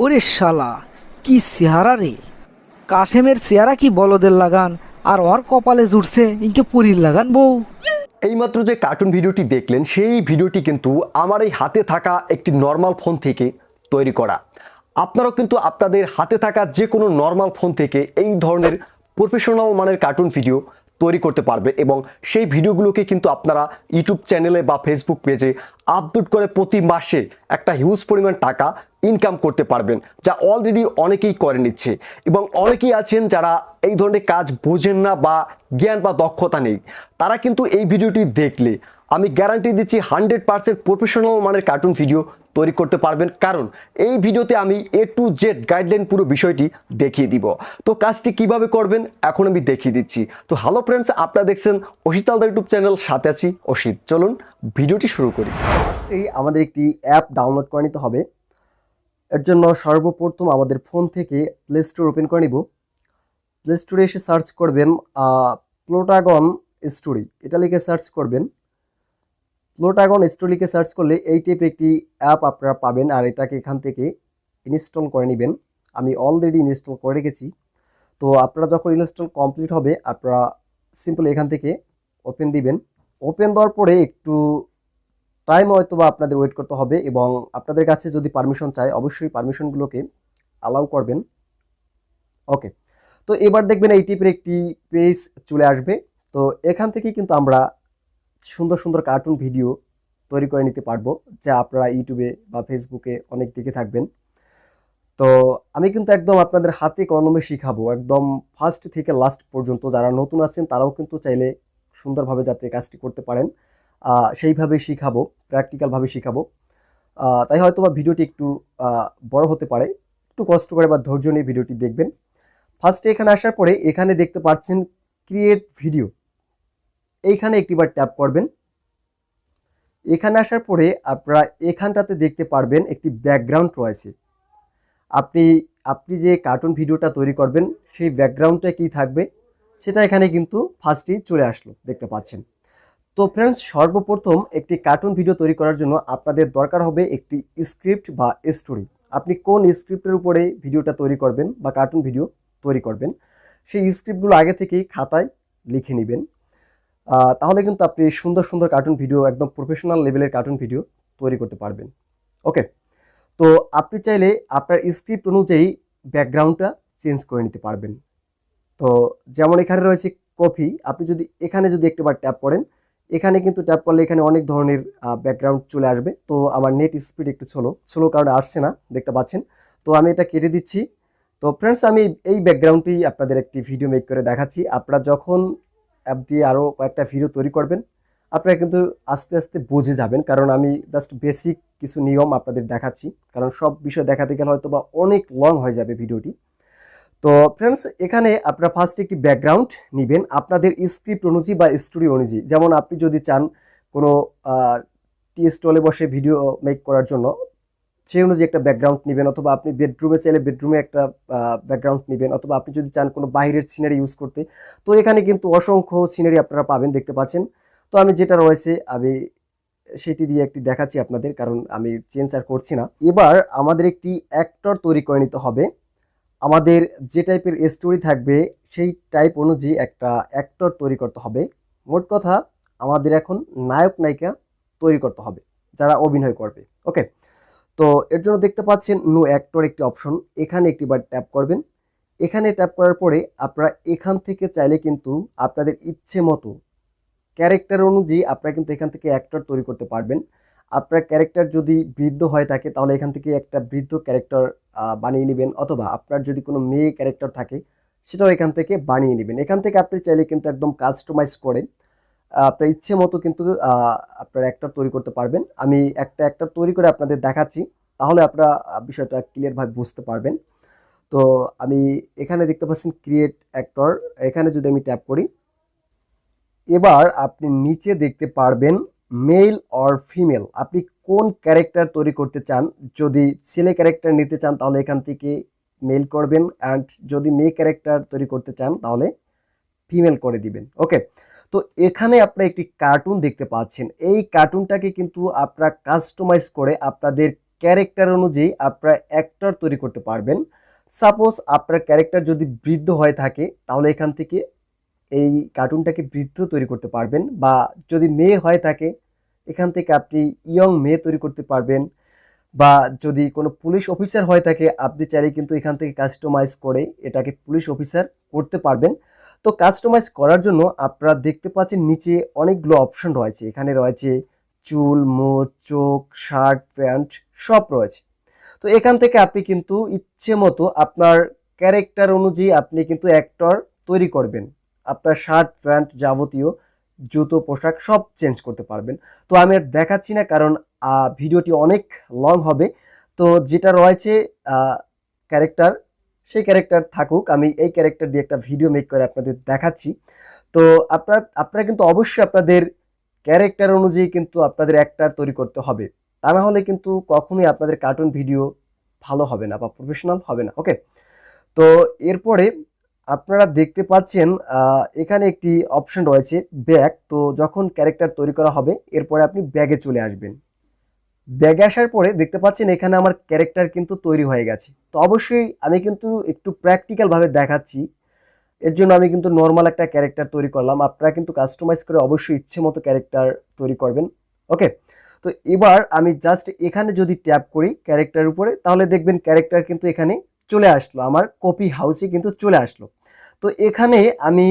ওরে শালা, কি চেহারা রে! কাশেমের চেহারা কি বলদের লাগান, আর ওর কপালে জুটছে ইনকে পুরীর লাগান বউ। এইমাত্র যে কার্টুন ভিডিওটি দেখলেন সেই ভিডিওটি কিন্তু আমার এই হাতে থাকা একটি নর্মাল ফোন থেকে তৈরি করা। আপনারাও কিন্তু আপনাদের হাতে থাকা যে কোনো নর্মাল ফোন থেকে এই ধরনের প্রফেশনাল মানের কার্টুন ভিডিও তৈরি করতে পারবে এবং সেই ভিডিওগুলোকে কিন্তু আপনারা ইউটিউব চ্যানেলে বা ফেসবুক পেজে আপলোড করে প্রতি মাসে একটা হিউজ পরিমাণ টাকা ইনকাম করতে পারবেন, যা অলরেডি অনেকেই করে নিচ্ছে। এবং অনেকেই আছেন যারা এই ধরনের কাজ বোঝেন না বা জ্ঞান বা দক্ষতা নেই, তারা কিন্তু এই ভিডিওটি দেখলে আমি গ্যারান্টি দিচ্ছি 100% প্রফেশনাল মানের কার্টুন ভিডিও তৈরি করতে পারবেন, কারণ এই ভিডিওতে আমি A to Z গাইডলাইন পুরো বিষয়টি দেখিয়ে দিব। তো কাজটি কিভাবে করবেন এখন আমি দেখিয়ে দিচ্ছি। তো হ্যালো ফ্রেন্ডস, আপনারা দেখছেন অসিত হালদার ইউটিউব চ্যানেল, সাথে আছি অসিত। চলুন ভিডিওটি শুরু করি। ফার্স্টেই আমাদের একটি অ্যাপ ডাউনলোড করে নিতে হবে। এর জন্য সর্বপ্রথম আমাদের ফোন থেকে প্লে স্টোর ওপেন করে নিব। প্লে স্টোরে এসে সার্চ করবেন প্লোটাগন স্টোরি, এটা লিখে সার্চ করবেন। প্লোটাগন স্টোরি লিখে সার্চ করলে এই টাইপের একটি অ্যাপ আপনারা পাবেন, আর এটাকে এখান থেকে ইনস্টল করে নেবেন। আমি অলরেডি ইনস্টল করে রেখেছি। তো আপনারা যখন ইনস্টল কমপ্লিট হবে আপনারা সিম্পল এখান থেকে ওপেন দিবেন। ওপেন দেওয়ার পরে একটু টাইম হয়তো বা আপনাদের ওয়েট করতে হবে, এবং আপনাদের কাছে যদি পারমিশন চায় অবশ্যই পারমিশনগুলোকে অ্যালাউ করবেন। ওকে, তো এবার দেখবেন এই টাইপের একটি পেজ চলে আসবে। তো এখান থেকে কিন্তু আমরা সুন্দর সুন্দর কার্টুন ভিডিও তৈরি করে নিতে পারবো, যা আপনারা ইউটিউবে বা ফেসবুকে অনেক দেখে থাকবেন। তো আমি কিন্তু একদম আপনাদের হাতে কলমে শিখাবো, একদম ফার্স্ট থেকে লাস্ট পর্যন্ত। যারা নতুন আছেন তারাও কিন্তু চাইলে সুন্দরভাবে যাতে কাজটি করতে পারেন সেইভাবে শিখাবো, প্র্যাকটিক্যালভাবে শিখাবো। তাই হয়তো বা ভিডিওটি একটু বড় হতে পারে, একটু কষ্ট করে বা ধৈর্য নিয়ে ভিডিওটি দেখবেন। ফার্স্টে এখানে আসার পরে এখানে দেখতে পাচ্ছেন ক্রিয়েট ভিডিও, এইখানে একটিবার ট্যাপ করবেন। এখানে আসার পরে আপনারা এখানটাতে দেখতে পারবেন একটি ব্যাকগ্রাউন্ড রয়েছে। আপনি যে কার্টুন ভিডিওটা তৈরি করবেন সেই ব্যাকগ্রাউন্ডটা কি থাকবে সেটা এখানে কিন্তু ফার্স্টেই চলে আসলো, দেখতে পাচ্ছেন। তো ফ্রেন্ডস, সর্বপ্রথম একটি কার্টুন ভিডিও তৈরি করার জন্য আপনাদের দরকার হবে একটি স্ক্রিপ্ট বা স্টোরি। আপনি কোন স্ক্রিপ্টের উপরে ভিডিওটা তৈরি করবেন বা কার্টুন ভিডিও তৈরি করবেন সেই স্ক্রিপ্টগুলো আগে থেকেই খাতায় লিখে নেবেন। তাহলে কিন্তু আপনি সুন্দর সুন্দর কার্টুন ভিডিও, একদম প্রফেশনাল লেভেলের কার্টুন ভিডিও তৈরি করতে পারবেন। ওকে, তো আপনি চাইলে আপনার স্ক্রিপ্ট অনুযায়ী ব্যাকগ্রাউন্ডটা চেঞ্জ করে নিতে পারবেন। তো যেমন এখানে রয়েছে কপি, আপনি যদি এখানে একটিবার ট্যাপ করেন, এখানে কিন্তু ট্যাপ করলে এখানে অনেক ধরনের ব্যাকগ্রাউন্ড চলে আসবে। তো আমার নেট স্পিড একটু স্লো কারণে আসছে না, দেখতে পাচ্ছেন। তো আমি এটা কেটে দিচ্ছি। তো ফ্রেন্ডস, আমি এই ব্যাকগ্রাউন্ডটি আপনাদের একটি ভিডিও মেক করে দেখাচ্ছি। আপনারা যখন অ্যাপ দিয়ে আরও কয়েকটা ভিডিও তৈরি করবেন আপনারা কিন্তু আস্তে আস্তে বুঝে যাবেন, কারণ আমি জাস্ট বেসিক কিছু নিয়ম আপনাদের দেখাচ্ছি, কারণ সব বিষয় দেখাতে গেলে হয়তো বা অনেক লং হয়ে যাবে ভিডিওটি। তো ফ্রেন্ডস, এখানে আপনারা ফার্স্টে একটি ব্যাকগ্রাউন্ড নেবেন আপনাদের স্ক্রিপ্ট অনুযায়ী বা স্টোরি অনুযায়ী। যেমন আপনি যদি চান কোনো টি স্টলে বসে ভিডিও মেক করার জন্য, সেই অনুযায়ী একটা ব্যাকগ্রাউন্ড নেবেন, অথবা আপনি বেডরুমে চাইলে বেডরুমে একটা ব্যাকগ্রাউন্ড নেবেন, অথবা আপনি যদি চান কোনো বাইরের সিনারি ইউজ করতে, তো এখানে কিন্তু অসংখ্য সিনারি আপনারা পাবেন, দেখতে পাচ্ছেন। তো আমি যেটা রয়েছে আমি সেটি দিয়ে একটি দেখাচ্ছি আপনাদের, কারণ আমি চেঞ্জ আর করছি না। এবার আমাদের একটি অ্যাক্টর তৈরি করে নিতে হবে। আমাদের যে টাইপের স্টোরি থাকবে সেই টাইপ অনুযায়ী একটা অ্যাক্টর তৈরি করতে হবে। মোট কথা আমাদের এখন নায়ক নায়িকা তৈরি করতে হবে যারা অভিনয় করবে। ওকে, তো এর জন্য দেখতে পাচ্ছেন নো অ্যাক্টর একটি অপশন, এখানে একটিবার ট্যাপ করবেন। এখানে ট্যাপ করার পরে আপনারা এখান থেকে চাইলে কিন্তু আপনাদের ইচ্ছে মতো ক্যারেক্টার অনুযায়ী আপনারা কিন্তু এখান থেকে অ্যাক্টর তৈরি করতে পারবেন। আপনার ক্যারেক্টার যদি বৃদ্ধ হয়ে থাকে তাহলে এখান থেকে একটা বৃদ্ধ ক্যারেক্টার বানিয়ে নেবেন, অথবা আপনার যদি কোনো মেয়ে ক্যারেক্টার থাকে সেটাও এখান থেকে বানিয়ে নেবেন। এখান থেকে আপনি চাইলে কিন্তু একদম কাস্টমাইজ করে আপনার ইচ্ছে মতো কিন্তু আপনার অ্যাক্টর তৈরি করতে পারবেন। আমি একটা অ্যাক্টর তৈরি করে আপনাদের দেখাচ্ছি, তাহলে আপনারা বিষয়টা ক্লিয়ারভাবে বুঝতে পারবেন। তো আমি এখানে দেখতে পাচ্ছেন ক্রিয়েট অ্যাক্টর, এখানে যদি আমি ট্যাপ করি, এবার আপনি নিচে দেখতে পারবেন মেল অর ফিমেল, আপনি কোন ক্যারেক্টার তৈরি করতে চান। যদি ছেলে ক্যারেক্টার নিতে চান তাহলে এখান থেকে মেল করবেন, অ্যান্ড যদি মেয়ে ক্যারেক্টার তৈরি করতে চান তাহলে ফিমেল করে দিবেন। ওকে, তো এখানে আপনারা একটি কার্টুন দেখতে পাচ্ছেন। এই কার্টুনটাকে কিন্তু আপনারা কাস্টমাইজ করে আপনাদের ক্যারেক্টার অনুযায়ী আপনারা অ্যাক্টর তৈরি করতে পারবেন। সাপোজ আপনার ক্যারেক্টার যদি বৃদ্ধ হয়ে থাকে তাহলে এখান থেকে এই কার্টুনটাকে বৃদ্ধ তৈরি করতে পারবেন, বা যদি মেয়ে হয়ে থাকে এখান থেকে আপনি ইয়ং মেয়ে তৈরি করতে পারবেন, বা যদি কোনো পুলিশ অফিসার হয়ে থাকে আপনি চাইলে কিন্তু এখান থেকে কাস্টমাইজ করে এটাকে পুলিশ অফিসার করতে পারবেন। তো কাস্টমাইজ করার জন্য আপনারা দেখতে পাচ্ছেন নিচে অনেকগুলো অপশন রয়েছে। এখানে রয়েছে চুল, মুখ, চোখ, শার্ট, প্যান্ট সব রয়েছে। তো এখান থেকে আপনি কিন্তু ইচ্ছে মতো আপনার ক্যারেক্টার অনুযায়ী আপনি কিন্তু অ্যাক্টর তৈরি করবেন। আপনার শার্ট, প্যান্ট, যাবতীয় জুতো, পোশাক সব চেঞ্জ করতে পারবেন। তো আমি আর দেখাচ্ছি না, কারণ ভিডিওটি অনেক লং হবে। তো যেটা রয়েছে ক্যারেক্টার, সেই ক্যারেক্টার থাকুক, আমি এই ক্যারেক্টার দিয়ে একটা ভিডিও মেক করে আপনাদের দেখাচ্ছি। তো আপনারা কিন্তু অবশ্যই আপনাদের ক্যারেক্টার অনুযায়ী কিন্তু আপনাদের অ্যাক্টর তৈরি করতে হবে, তা না হলে কিন্তু কখনোই আপনাদের কার্টুন ভিডিও ভালো হবে না বা প্রফেশনাল হবে না। ওকে, তো এরপরে আপনারা দেখতে পাচ্ছেন এখানে একটি অপশন রয়েছে ব্যাগ। তো যখন ক্যারেক্টার তৈরি করা হবে এরপরে আপনি ব্যাগে চলে আসবেন। ব্যাগে আসার পরে দেখতে পাচ্ছেন এখানে আমার ক্যারেক্টার কিন্তু তৈরি হয়ে গেছে। তো অবশ্যই আমি কিন্তু একটু প্র্যাকটিক্যালভাবে দেখাচ্ছি, এর জন্য আমি কিন্তু নর্মাল একটা ক্যারেক্টার তৈরি করলাম। আপনারা কিন্তু কাস্টমাইজ করে অবশ্যই ইচ্ছে মতো ক্যারেক্টার তৈরি করবেন। ওকে, তো এবার আমি জাস্ট এখানে যদি ট্যাপ করি ক্যারেক্টার উপরে, তাহলে দেখবেন ক্যারেক্টার কিন্তু এখানে চলে আসলো, আমার কপি হাউসে কিন্তু চলে আসলো। তো এখানে আমি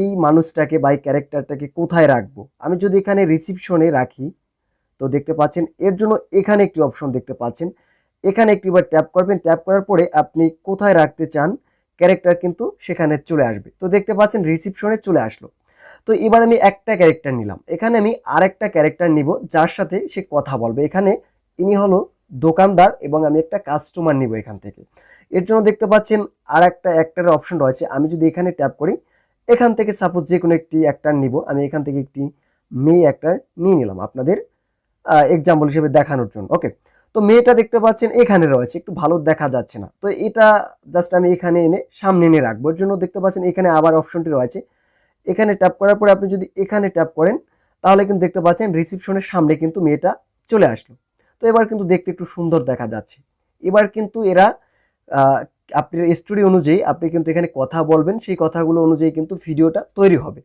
এই মানুষটাকে বা এই ক্যারেক্টারটাকে কোথায় রাখবো, আমি যদি এখানে রিসিপশনে রাখি, তো দেখতে পাচ্ছেন এর জন্য এখানে একটি অপশন দেখতে পাচ্ছেন, এখানে একটিবার ট্যাপ করবেন। ট্যাপ করার পরে আপনি কোথায় রাখতে চান ক্যারেক্টার কিন্তু সেখানে চলে আসবে। তো দেখতে পাচ্ছেন রিসিপশনে চলে আসলো। তো এবার আমি একটা ক্যারেক্টার নিলাম, এখানে আমি আরেকটা ক্যারেক্টার নিব যার সাথে সে কথা বলবে। এখানে ইনি হলো দোকানদার এবং আমি একটা কাস্টমার নিব এখান থেকে। এর জন্য দেখতে পাচ্ছেন আর একটা অ্যাক্টরের অপশন রয়েছে। আমি যদি এখানে ট্যাপ করি, এখান থেকে সাপোজ যে কোনো একটি অ্যাক্টর নিব, আমি এখান থেকে একটি মেয়ে অ্যাক্টর নিয়ে নিলাম আপনাদের এক্সাম্পল হিসেবে দেখানোর জন্য। ওকে, তো মেয়েটা দেখতে পাচ্ছেন এখানে রয়েছে, একটু ভালো দেখা যাচ্ছে না, তো এটা জাস্ট আমি এখানে এনে সামনে এনে রাখবো। এর জন্য দেখতে পাচ্ছেন এখানে আবার অপশনটি রয়েছে, এখানে ট্যাপ করার পরে আপনি যদি এখানে ট্যাপ করেন তাহলে কিন্তু দেখতে পাচ্ছেন রিসিপশনের সামনে কিন্তু মেয়েটা চলে আসলো। তো এবার কিন্তু দেখতে একটু সুন্দর দেখা যাচ্ছে। এবার কিন্তু এরা আপনার স্টোরি অনুযায়ী আপনি কিন্তু এখানে কথা বলবেন, সেই কথাগুলো অনুযায়ী কিন্তু ভিডিওটা তৈরি হবে।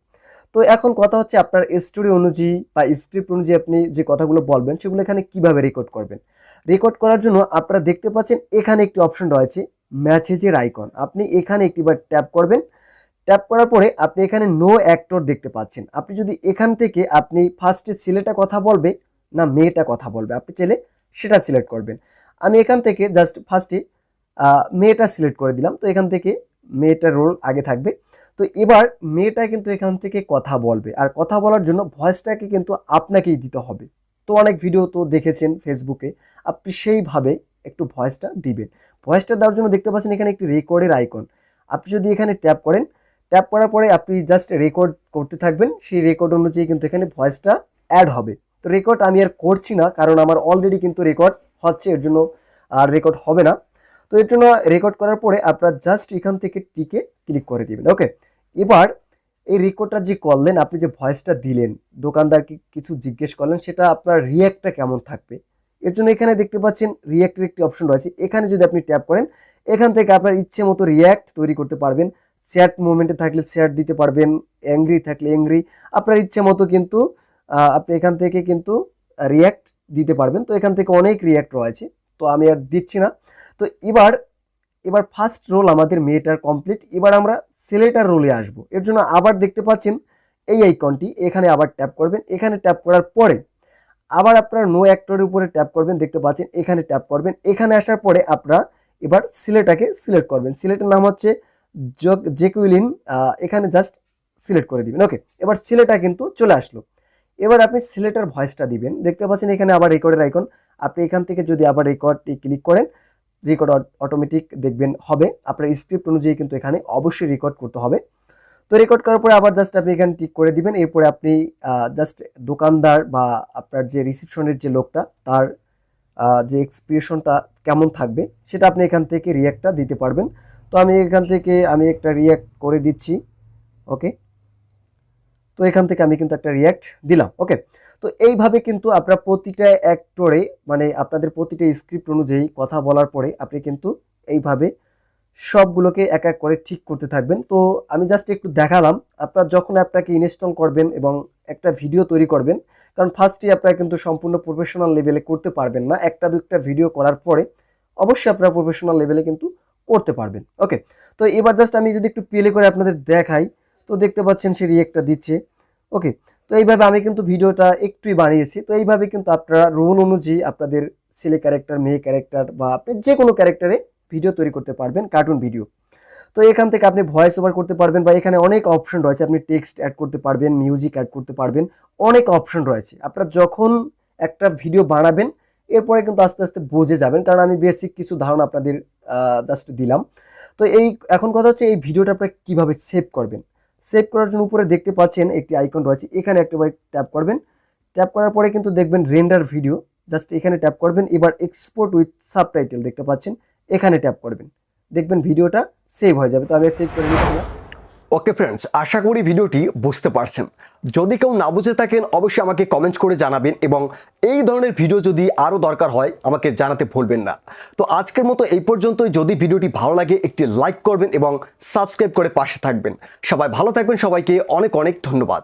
তো এখন কথা হচ্ছে আপনার স্টোরি অনুযায়ী বা স্ক্রিপ্ট অনুযায়ী আপনি যে কথাগুলো বলবেন সেগুলো এখানে কিভাবে রেকর্ড করবেন। রেকর্ড করার জন্য আপনারা দেখতে পাচ্ছেন এখানে একটি অপশন রয়েছে মেসেজের আইকন, আপনি এখানে একটিবার ট্যাপ করবেন। ট্যাপ করার পরে আপনি এখানে নো অ্যাক্টর দেখতে পাচ্ছেন। আপনি যদি এখান থেকে আপনি ফার্স্টে ছেলেটা কথা বলবে না মেয়েটা কথা বলবে, আপনি চাইলে সেটা সিলেক্ট করবেন। আমি এখান থেকে জাস্ট ফার্স্টে মেয়েটা সিলেক্ট করে দিলাম। তো এখান থেকে মেয়েটার রোল আগে থাকবে। তো এবার মেয়েটা কিন্তু এখান থেকে কথা বলবে, আর কথা বলার জন্য ভয়েসটাকে কিন্তু আপনাকেই দিতে হবে। তো অনেক ভিডিও তো দেখেছেন ফেসবুকে, আপনি সেইভাবে একটু ভয়েসটা দিবেন। ভয়েসটা দেওয়ার জন্য দেখতে পাচ্ছেন এখানে একটি রেকর্ডের আইকন, আপনি যদি এখানে ট্যাপ করেন, ট্যাপ করার পরে আপনি জাস্ট রেকর্ড করতে থাকবেন, সেই রেকর্ড অনুযায়ী কিন্তু এখানে ভয়েসটা অ্যাড হবে। তো রেকর্ড আমি আর করছি না, কারণ আমার অলরেডি কিন্তু রেকর্ড হচ্ছে, এর জন্য আর রেকর্ড হবে না। তো এর জন্য রেকর্ড করার পরে আপনারা জাস্ট এখান থেকে টিকে ক্লিক করে দিবেন। ওকে, এবার এই রেকর্ডটা যে করলেন, আপনি যে ভয়েসটা দিলেন, দোকানদারকে কিছু জিজ্ঞেস করলেন, সেটা আপনার রিয়্যাক্টটা কেমন থাকবে। এর জন্য এখানে দেখতে পাচ্ছেন রিয়্যাক্টের একটি অপশন রয়েছে, এখানে যদি আপনি ট্যাপ করেন এখান থেকে আপনার ইচ্ছে মতো রিয়্যাক্ট তৈরি করতে পারবেন। স্যাড মুভমেন্টে থাকলে স্যাড দিতে পারবেন, অ্যাংরি থাকলে অ্যাংরি, আপনার ইচ্ছে মতো কিন্তু আপনি এখান থেকে কিন্তু রিয়্যাক্ট দিতে পারবেন। তো এখান থেকে অনেক রিয়্যাক্ট রয়েছে, তো আমি আর দিচ্ছি না। তো এবার ফার্স্ট রোল আমাদের মেয়েটার কমপ্লিট। এবার আমরা ছেলেটার রোলে আসব। এর জন্য আবার দেখতে পাচ্ছেন এই আইকনটি, এখানে আবার ট্যাপ করবেন। এখানে ট্যাপ করার পরে আবার আপনারা নো অ্যাক্টরের উপরে ট্যাপ করবেন, দেখতে পাচ্ছেন এখানে ট্যাপ করবেন। এখানে আসার পরে আপনারা এবার ছেলেটাকে সিলেক্ট করবেন, ছেলেটার নাম হচ্ছে জ্যাকুইলিন, এখানে জাস্ট সিলেক্ট করে দিবেন। ওকে, এবার ছেলেটা কিন্তু চলে আসলো। এবার আপনি ছেলেটার ভয়েসটা দিবেন, দেখতে পাচ্ছেন এখানে আবার রেকর্ডের আইকন, আপনি এখান থেকে যদি আবার রেকর্ডটি ক্লিক করেন, রেকর্ড অটোমেটিক দেখবেন হবে। আপনার স্ক্রিপ্ট অনুযায়ী কিন্তু এখানে অবশ্যই রেকর্ড করতে হবে। তো রেকর্ড করার পরে আবার জাস্ট আপনি এখানে টিক করে দিবেন। এরপরে আপনি জাস্ট দোকানদার বা আপনার যে রিসিপশনের যে লোকটা, তার যে এক্সপ্রেশনটা কেমন থাকবে সেটা আপনি এখান থেকে রিয়্যাক্টটা দিতে পারবেন। তো আমি এখান থেকে আমি একটা রিয়্যাক্ট করে দিচ্ছি। ওকে, তো এখান থেকে আমি কিন্তু একটা রিয়্যাক্ট দিলাম। ওকে, তো এইভাবে কিন্তু আপনারা প্রতিটা অ্যাক্টরে মানে আপনাদের প্রতিটা স্ক্রিপ্ট অনুযায়ী কথা বলার পরে আপনি কিন্তু এইভাবে সবগুলোকে এক এক করে ঠিক করতে থাকবেন। তো আমি জাস্ট একটু দেখালাম। আপনার যখন আপনাকে ইনস্টল করবেন এবং একটা ভিডিও তৈরি করবেন, কারণ ফার্স্টে আপনারা কিন্তু সম্পূর্ণ প্রফেশনাল লেভেলে করতে পারবেন না, একটা দুইটা ভিডিও করার পরে অবশ্যই আপনারা প্রফেশনাল লেভেলে কিন্তু করতে পারবেন। ওকে, তো এবার জাস্ট আমি যদি একটু প্লে করে আপনাদের দেখাই, তো দেখতে পাচ্ছেন সে রিয়েক্টটা দিচ্ছে। ওকে, তো এইভাবে আমি কিন্তু ভিডিওটা একটুই বানিয়েছি। তো এইভাবে কিন্তু আপনারা রোল অনুযায়ী আপনাদের ছেলে ক্যারেক্টার, মেয়ে ক্যারেক্টার বা আপনি যে কোনো ক্যারেক্টারে ভিডিও তৈরি করতে পারবেন, কার্টুন ভিডিও। তো এখান থেকে আপনি ভয়েস ওভার করতে পারবেন বা এখানে অনেক অপশন রয়েছে, আপনি টেক্সট অ্যাড করতে পারবেন, মিউজিক অ্যাড করতে পারবেন, অনেক অপশন রয়েছে। আপনারা যখন একটা ভিডিও বানাবেন এরপরে কিন্তু আস্তে আস্তে বুঝে যাবেন, কারণ আমি বেসিক কিছু ধারণা আপনাদের জাস্ট দিলাম। তো এখন কথা হচ্ছে এই ভিডিওটা আপনারা কীভাবে সেভ করবেন। সেভ করার জন্য উপরে দেখতে পাচ্ছেন একটি আইকন রয়েছে, এখানে একটাবার ট্যাপ করবেন। ট্যাপ করার পরে কিন্তু দেখবেন রেন্ডার ভিডিও, জাস্ট এখানে ট্যাপ করবেন। এবার এক্সপোর্ট উইথ সাবটাইটেল দেখতে পাচ্ছেন, এখানে ট্যাপ করবেন, দেখবেন ভিডিওটা সেভ হয়ে যাবে। তো আমি সেভ করে নিচ্ছি না। ওকে ফ্রেন্ডস, আশা করি ভিডিওটি বুঝতে পারছেন। যদি কেউ না বুঝে থাকেন অবশ্যই আমাকে কমেন্ট করে জানাবেন এবং এই ধরনের ভিডিও যদি আরও দরকার হয় আমাকে জানাতে ভুলবেন না। তো আজকের মতো এই পর্যন্তই। যদি ভিডিওটি ভালো লাগে একটি লাইক করবেন এবং সাবস্ক্রাইব করে পাশে থাকবেন। সবাই ভালো থাকবেন, সবাইকে অনেক অনেক ধন্যবাদ।